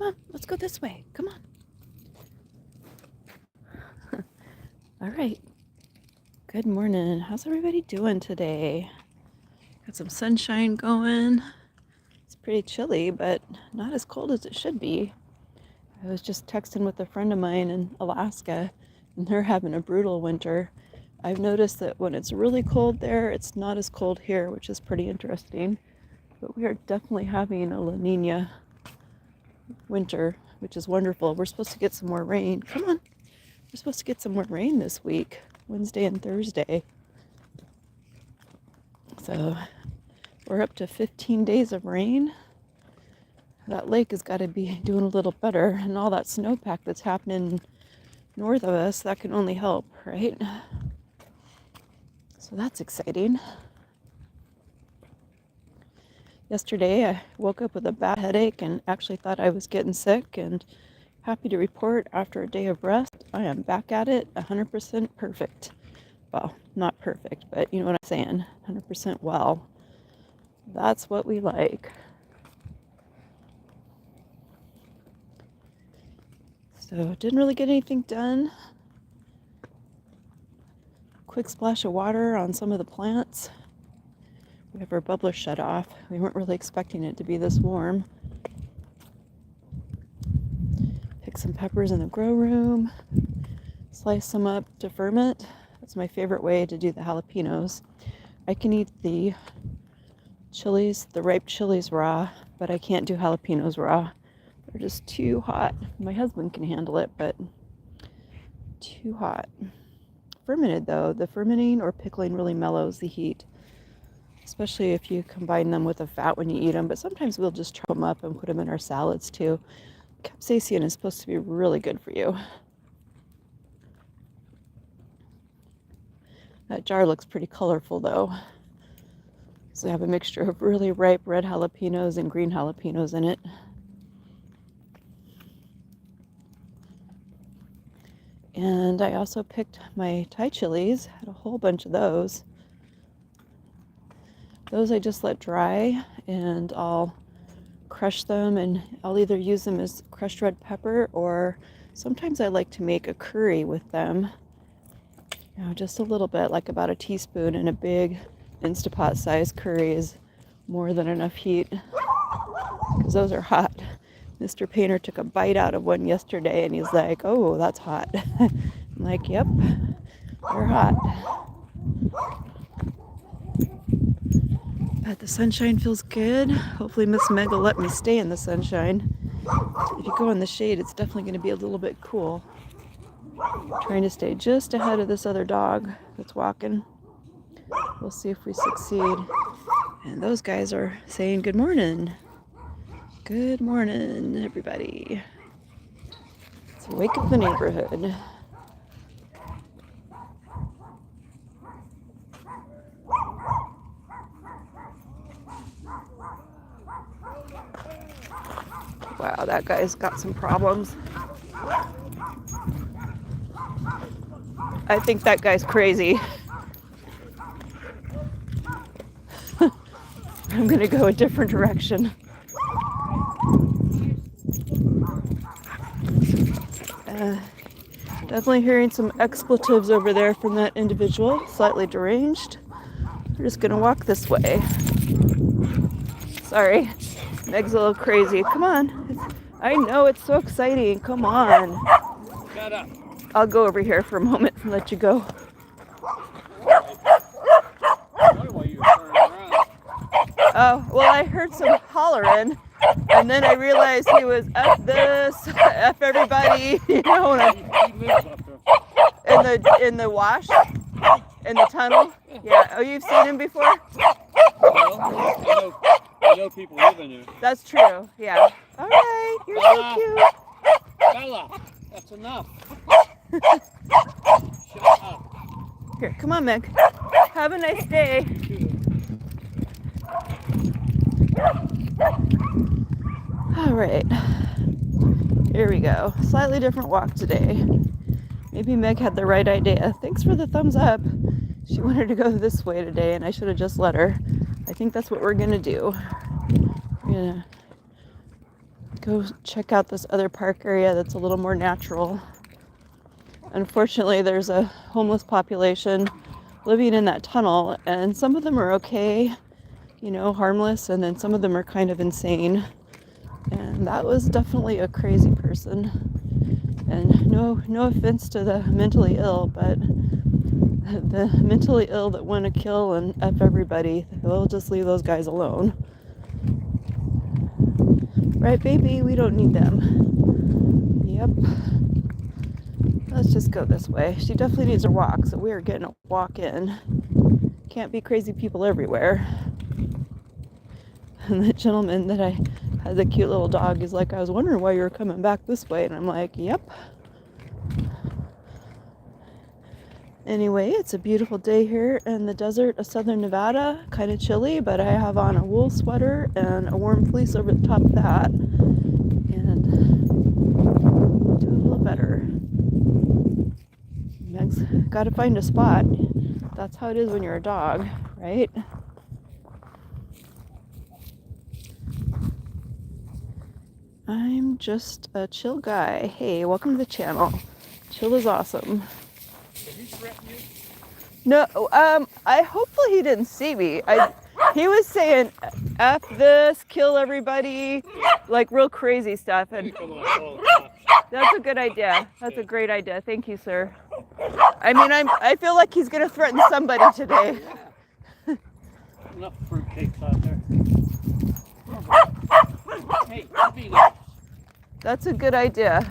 on, let's go this way. Come on. All right. Good morning. How's everybody doing today? Got some sunshine going. It's pretty chilly, but not as cold as it should be. I was just texting with a friend of mine in Alaska, and they're having a brutal winter. I've noticed that when it's really cold there, it's not as cold here, which is pretty interesting. But we are definitely having a La Nina winter, which is wonderful. We're supposed to get some more rain. Come on. We're supposed to get some more rain this week, Wednesday and Thursday. So we're up to 15 days of rain. That lake has got to be doing a little better, and all that snowpack that's happening north of us, that can only help, right? So that's exciting. Yesterday I woke up with a bad headache and actually thought I was getting sick, and happy to report after a day of rest, I am back at it 100% perfect. Well, not perfect, but you know what I'm saying, 100% well. That's what we like. So didn't really get anything done. Quick splash of water on some of the plants. We have our bubbler shut off. We weren't really expecting it to be this warm. Pick some peppers in the grow room. Slice them up to ferment. That's my favorite way to do the jalapenos. I can eat the chilies, the ripe chilies raw, but I can't do jalapenos raw. They're just too hot. My husband can handle it, but too hot. Fermented though, the fermenting or pickling really mellows the heat, especially if you combine them with a fat when you eat them, but sometimes we'll just chop them up and put them in our salads too. Capsaicin is supposed to be really good for you. That jar looks pretty colorful though. So I have a mixture of really ripe red jalapenos and green jalapenos in it. And I also picked my Thai chilies, had a whole bunch of those. Those I just let dry, and I'll crush them, and I'll either use them as crushed red pepper, or sometimes I like to make a curry with them. You know, just a little bit, like about a teaspoon, and a big Instapot sized curry is more than enough heat, because those are hot. Mr. Painter took a bite out of one yesterday and he's like, oh, that's hot. I'm like, yep, they're hot. But the sunshine feels good. Hopefully Miss Meg will let me stay in the sunshine. If you go in the shade, it's definitely going to be a little bit cool. Trying to stay just ahead of this other dog that's walking. We'll see if we succeed. And those guys are saying good morning. Good morning, everybody. Let's wake up the neighborhood. Wow, that guy's got some problems. I think that guy's crazy. I'm gonna go a different direction. Definitely hearing some expletives over there from that individual, slightly deranged. We're just gonna walk this way. Sorry, Meg's a little crazy. Come on. I know, it's so exciting. Come on. Shut up. I'll go over here for a moment and let you go. Oh, well, I heard some hollering, and then I realized he was F this, F everybody, you know, in the wash, in the tunnel. Yeah. Oh, you've seen him before? Well, I know people live in there. That's true. Yeah. All right. You're so cute. Bella, that's enough. Shut up. Here, come on, Meg. Have a nice day. All right, here we go. Slightly different walk today. Maybe Meg had the right idea. Thanks for the thumbs up. She wanted to go this way today, and I should have just let her. I think that's what we're gonna do. We're gonna go check out this other park area that's a little more natural. Unfortunately, there's a homeless population living in that tunnel, and some of them are okay, you know, harmless, and then some of them are kind of insane. And that was definitely a crazy person. And no offense to the mentally ill, but the mentally ill that want to kill and F everybody, they'll just leave those guys alone. Right, baby? We don't need them. Yep. Let's just go this way. She definitely needs a walk, so we are getting a walk in. Can't be crazy people everywhere. And the gentleman that I had, the cute little dog, is like, I was wondering why you were coming back this way. And I'm like, yep. Anyway, it's a beautiful day here in the desert of southern Nevada. Kind of chilly, but I have on a wool sweater and a warm fleece over the top of that. And do a little better. Meg's got to find a spot. That's how it is when you're a dog, right? I'm just a chill guy. Hey, welcome to the channel. Chill is awesome. Did he threaten you? No, I hopefully he didn't see me. He was saying F this, kill everybody, like real crazy stuff, and that's a good idea. That's a great idea. Thank you, sir. I mean, I feel like he's gonna threaten somebody today. Yeah. Enough fruitcakes out there. Hey, be nice. That's a good idea.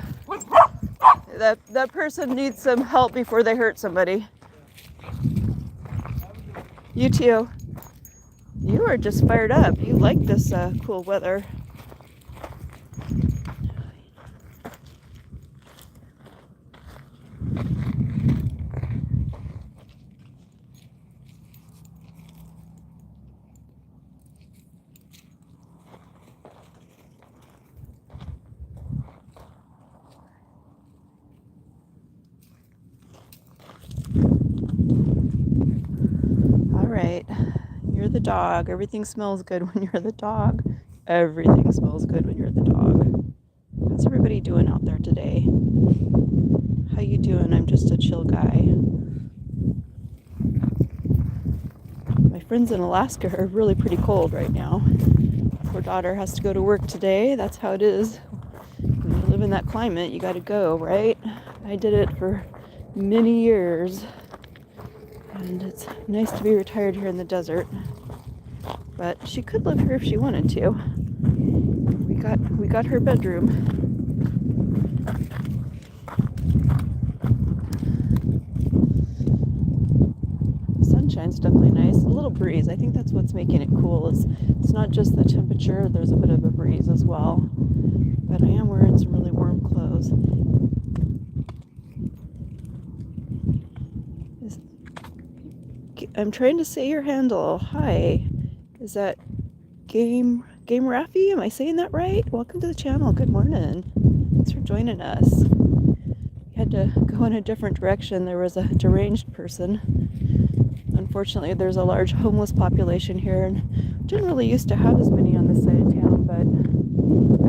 That person needs some help before they hurt somebody. You too. You are just fired up. You like this cool weather. Right, you're the dog. Everything smells good when you're the dog. Everything smells good when you're the dog. How's everybody doing out there today? How you doing? I'm just a chill guy. My friends in Alaska are really pretty cold right now. Poor daughter has to go to work today. That's how it is. When you live in that climate, you got to go, right? I did it for many years. And it's nice to be retired here in the desert. But she could live here if she wanted to. We got her bedroom. The sunshine's definitely nice. A little breeze. I think that's what's making it cool. It's not just the temperature, there's a bit of a breeze as well. But I am wearing some really warm clothes. I'm trying to say your handle. Hi. Is that Game Raffy? Am I saying that right? Welcome to the channel. Good morning. Thanks for joining us. We had to go in a different direction. There was a deranged person. Unfortunately, there's a large homeless population here, and didn't really used to have as many on this side of town, but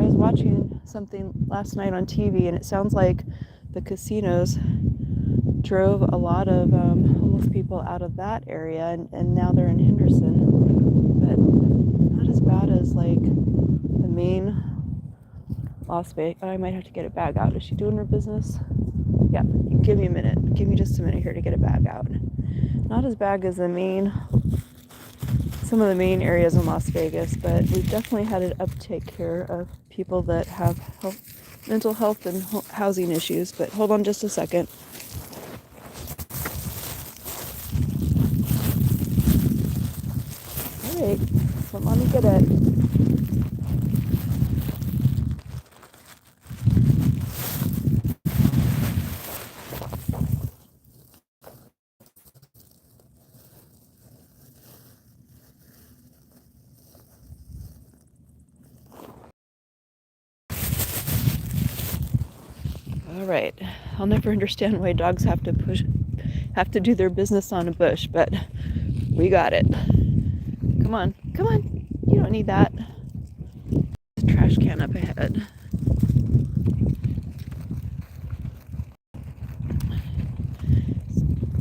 I was watching something last night on TV, and it sounds like the casinos drove a lot of homeless people out of that area, and now they're in Henderson, but not as bad as like the main Las Vegas. I might have to get a bag out. Is she doing her business? Yeah, give me a minute. Give me just a minute here to get a bag out. Not as bad as some of the main areas in Las Vegas, but we've definitely had an uptick here of people that have mental health and housing issues. But hold on just a second. Alright, so let me get it. Alright, I'll never understand why dogs have to do their business on a bush, but we got it. Come on, you don't need that. There's a trash can up ahead. but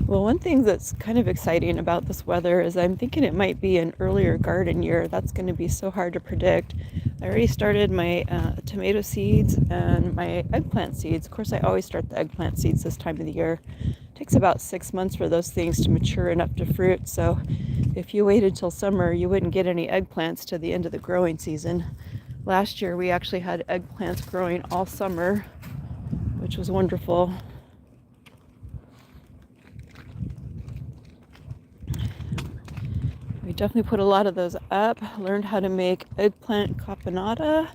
well, one thing that's kind of exciting about this weather is I'm thinking it might be an earlier garden year. That's going to be so hard to predict. I already started my tomato seeds and my eggplant seeds. Of course, I always start the eggplant seeds this time of the year. It takes about 6 months for those things to mature enough to fruit. So if you waited till summer, you wouldn't get any eggplants to the end of the growing season. Last year, we actually had eggplants growing all summer, which was wonderful. We definitely put a lot of those up. Learned how to make eggplant caponata.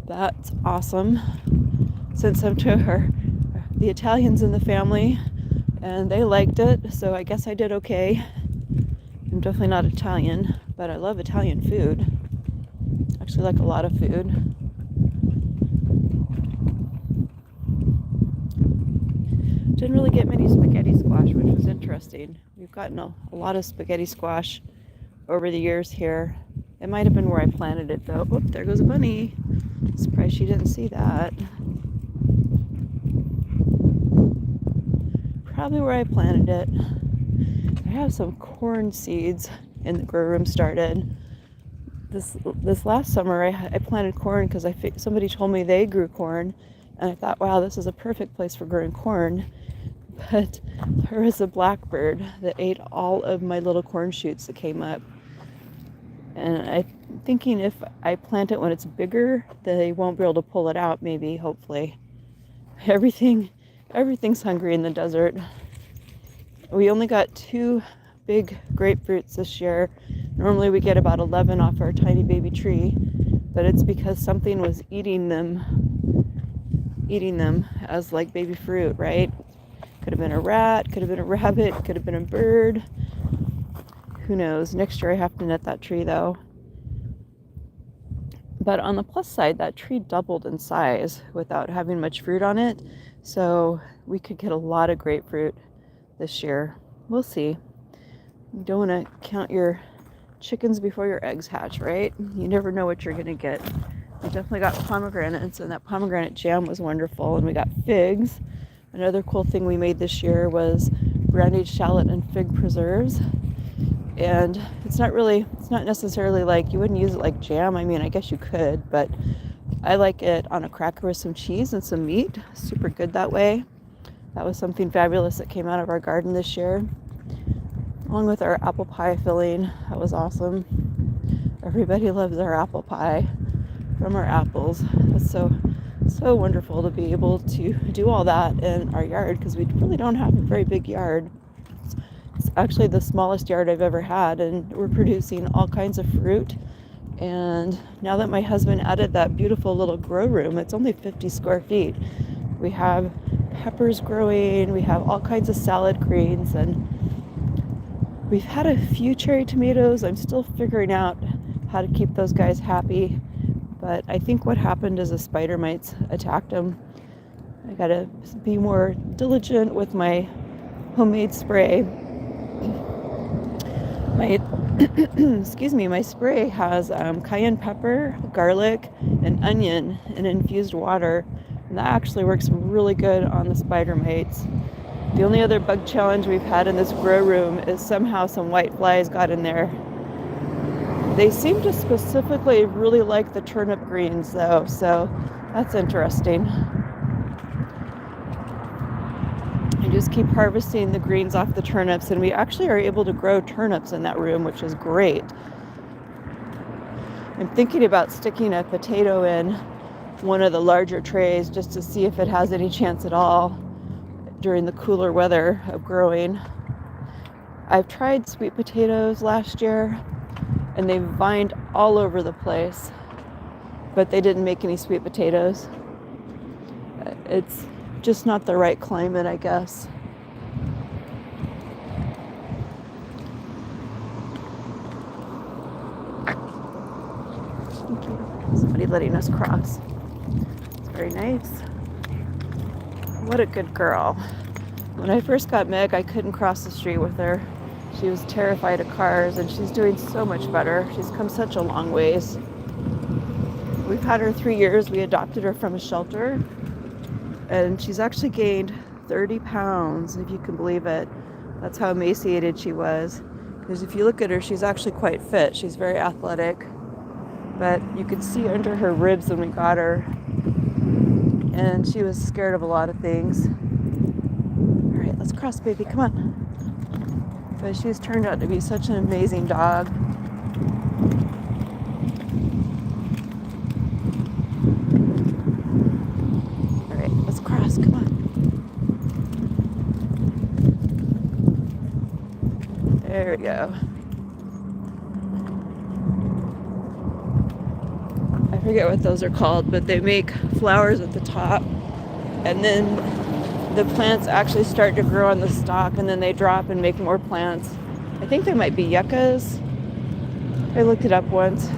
That's awesome. Sent some to the Italians in the family, and they liked it, so I guess I did okay. I'm definitely not Italian, but I love Italian food. Actually like a lot of food. Didn't really get many spaghetti squash, which was interesting. We've gotten a lot of spaghetti squash over the years here. It might have been where I planted it though. Oop, there goes a bunny. Surprised she didn't see that. Probably where I planted it. I have some corn seeds in the grow room started. This last summer I planted corn because somebody told me they grew corn, and I thought, wow, this is a perfect place for growing corn. But there was a blackbird that ate all of my little corn shoots that came up. And I'm thinking if I plant it when it's bigger, they won't be able to pull it out, maybe, hopefully. Everything's hungry in the desert. We only got 2 big grapefruits this year. Normally we get about 11 off our tiny baby tree, but it's because something was eating them as like baby fruit, right? Could have been a rat, could have been a rabbit, could have been a bird. Who knows? Next year I have to net that tree though. But on the plus side, that tree doubled in size without having much fruit on it. So we could get a lot of grapefruit this year. We'll see. You don't want to count your chickens before your eggs hatch, right? You never know what you're going to get. We definitely got pomegranates, and that pomegranate jam was wonderful. And we got figs. Another cool thing we made this year was ground-aged shallot and fig preserves. And it's not necessarily like, you wouldn't use it like jam. I mean, I guess you could, but I like it on a cracker with some cheese and some meat. Super good that way. That was something fabulous that came out of our garden this year, along with our apple pie filling. That was awesome. Everybody loves our apple pie from our apples. It's so wonderful to be able to do all that in our yard, because we really don't have a very big yard. It's actually the smallest yard I've ever had, and we're producing all kinds of fruit. And now that my husband added that beautiful little grow room, it's only 50 square feet. We have peppers growing, we have all kinds of salad greens, and we've had a few cherry tomatoes. I'm still figuring out how to keep those guys happy, but I think what happened is the spider mites attacked them. I gotta be more diligent with my homemade spray. My spray has cayenne pepper, garlic, and onion in infused water, and that actually works really good on the spider mites. The only other bug challenge we've had in this grow room is somehow some white flies got in there. They seem to specifically really like the turnip greens though, so that's interesting. I just keep harvesting the greens off the turnips, and we actually are able to grow turnips in that room, which is great. I'm thinking about sticking a potato in one of the larger trays just to see if it has any chance at all during the cooler weather of growing. I've tried sweet potatoes last year, and they vined all over the place, but they didn't make any sweet potatoes. It's just not the right climate, I guess. Thank you. Somebody letting us cross. It's very nice. What a good girl. When I first got Meg, I couldn't cross the street with her. She was terrified of cars, and she's doing so much better. She's come such a long ways. We've had her 3 years. We adopted her from a shelter, and she's actually gained 30 pounds, if you can believe it. That's how emaciated she was. Because if you look at her, she's actually quite fit. She's very athletic, but you could see under her ribs when we got her, and she was scared of a lot of things. All right, let's cross, baby, come on. But she's turned out to be such an amazing dog. All right, let's cross, come on. There we go. I forget what those are called, but they make flowers at the top, and then the plants actually start to grow on the stalk, and then they drop and make more plants. I think they might be yuccas. I looked it up once.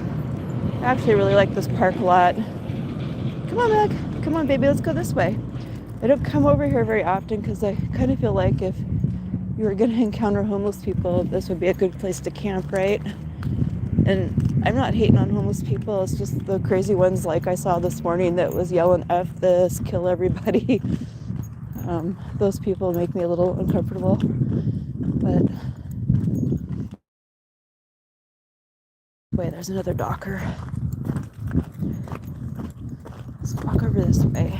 I actually really like this park a lot. Come on, Meg. Come on, baby. Let's go this way. I don't come over here very often because I kind of feel like if you were going to encounter homeless people, this would be a good place to camp, right? And I'm not hating on homeless people. It's just the crazy ones like I saw this morning that was yelling, F this, kill everybody. Those people make me a little uncomfortable. But wait, there's another docker. Let's walk over this way.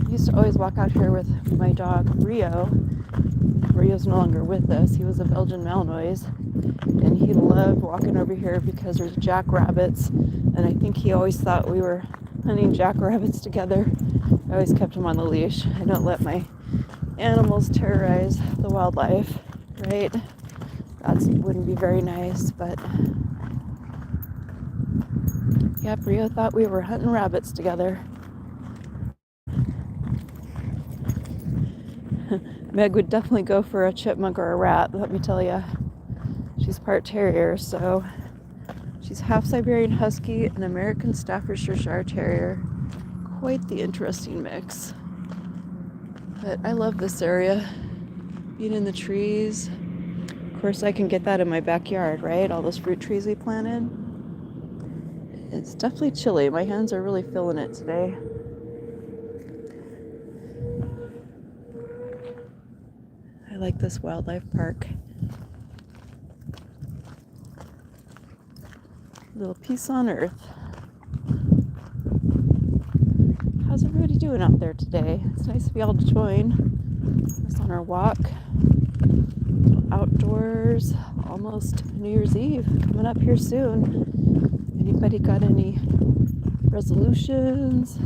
I used to always walk out here with my dog Rio. Rio's no longer with us. He was a Belgian Malinois, and he loved walking over here because there's jackrabbits, and I think he always thought we were hunting jackrabbits together. I always kept him on the leash. I don't let my animals terrorize the wildlife, right? That wouldn't be very nice, but yep, Rio thought we were hunting rabbits together. Meg would definitely go for a chipmunk or a rat, let me tell you. She's part terrier, so she's half Siberian Husky and American Staffordshire Shire Terrier. Quite the interesting mix. But I love this area, being in the trees. Of course, I can get that in my backyard, right? All those fruit trees we planted. It's definitely chilly. My hands are really feeling it today. I like this wildlife park. A little peace on earth. How's everybody doing out there today? It's nice to be able to join us on our walk. Outdoors, almost New Year's Eve, coming up here soon. Anybody got any resolutions?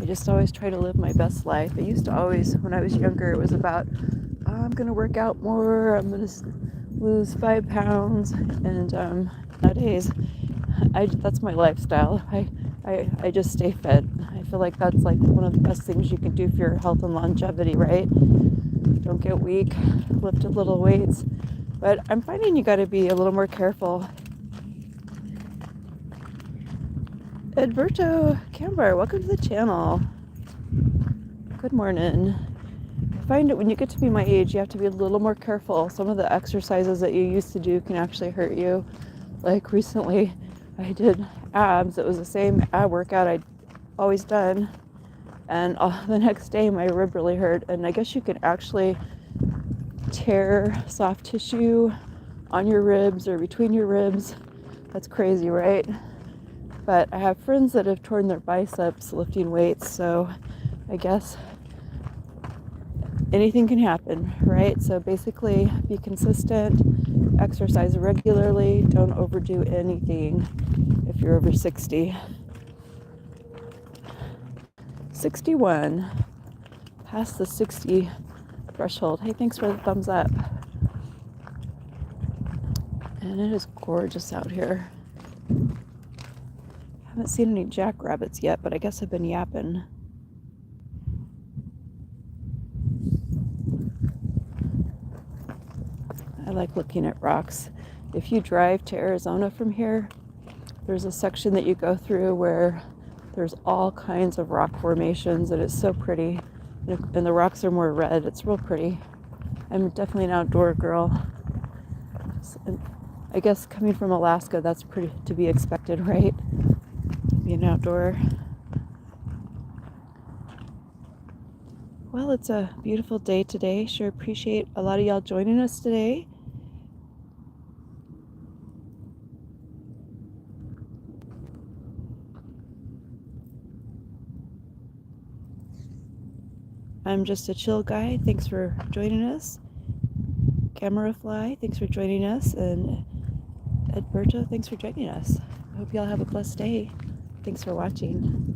I just always try to live my best life. I used to always, when I was younger, it was about, oh, I'm going to work out more, I'm going to lose 5 pounds, and nowadays, that's my lifestyle. I just stay fit. I feel like that's like one of the best things you can do for your health and longevity, right? Don't get weak, lift a little weights. But I'm finding you got to be a little more careful. Edberto Cambar, welcome to the channel. Good morning. I find it when you get to be my age, you have to be a little more careful. Some of the exercises that you used to do can actually hurt you. Like recently, I did abs. It was the same ab workout I'd always done. And the next day, my rib really hurt. And I guess you can actually tear soft tissue on your ribs or between your ribs. That's crazy, right? But I have friends that have torn their biceps lifting weights, so I guess anything can happen, right? So basically, be consistent, exercise regularly, don't overdo anything if you're over 60. 61, past the 60 threshold. Hey, thanks for the thumbs up. And it is gorgeous out here. Haven't seen any jackrabbits yet, but I guess I've been yapping. I like looking at rocks. If you drive to Arizona from here, there's a section that you go through where there's all kinds of rock formations, and it's so pretty. and the rocks are more red. It's real pretty. I'm definitely an outdoor girl. And I guess coming from Alaska, that's pretty to be expected, right? Being outdoor. Well, it's a beautiful day today. Sure appreciate a lot of y'all joining us today. I'm just a chill guy. Thanks for joining us. Camera Fly, thanks for joining us. And Edberto, thanks for joining us. I hope y'all have a blessed day. Thanks for watching.